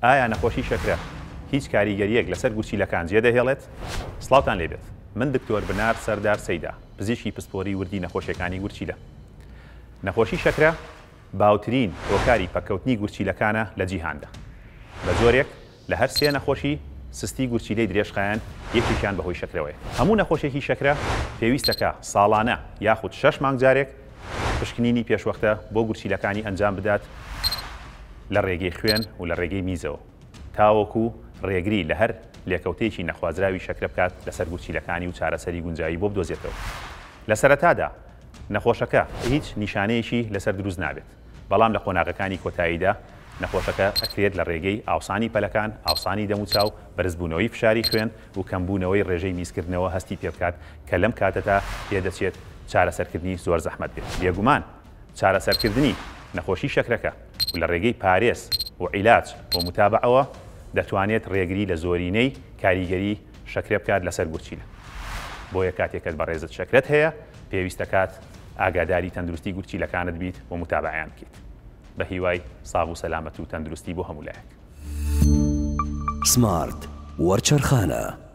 ئایا نەخۆشی شەکرە هیچ کاریگەریەک لەسەر گوچیلەکان جێدەهێڵێت؟ سڵاوتان لێبێت. من دکتۆر بنار سەردار سەیدا، پزیشکی پسپۆڕی وردی نەخۆشیەکانی گورچیلە. نەخۆشی شەکرە باوترین هۆکاری پەکەوتنی گورچیلەکانە لە جیهاندا. بە جۆرێک لە هەر سێ نەخۆشی سستی گورچیلەی درێژخایەن یەکێکیان بەهۆی شەکرەوەیە. هەموو نەخۆشیێکی شەکرە پێویستەکە ساڵانە یاخود 6 مانگ جارێک پشکنینی پێشوەختە بۆ گورچیلەکانی ئەنجام بدات لە ڕێگەی خوێن و لە ڕێگەی میزەوە، تاوەکو ڕێگری لە هەر لێکەوتێکی نەخوازراوی شەکرە بکات لەسەر گورچیلەکانی و چارەسەری گونجاوی بۆ بدۆزێتەوە. لە سەرەتادا نەخۆشەکە هیچ نیشانەیەکی لەسەر دروست نابێت، بەڵام لە قۆناغەکانی کۆتاییدا نەخۆشەکە ئەکرێت لە ڕێگەی ئاوسانی پەلەکان، ئاوسانی دەموچاو، بەرزبوونەوەی فشاری خوێن و کەمبوونەوەی ڕێژەی میزکردنەوە هەستی پێ بکات کە لەم کاتەدا پێدەچێت چارەسەرکردنی زۆر زەحمەت بێت. بێگومان چارەسەرکردنی نەخۆشی شەکرەکە و لە ڕێگەی پارێز و عیلاج و متابعەوە دەتوانێت ڕێگری لە زۆرینەی کاریگەری شەکرە بکات لەسەر گورچیلە. بۆیە کاتێکت بەڕێزت شەکرەت هەیە پێویستە کات ئاگاداری تەندروستی گورچیلەکانت بیت و متابعیان بکەیت. بە هیوای ساغ و سەلامەت و تەندروستی بۆ هەموو لایەک. سمارت وەرچەرخانە.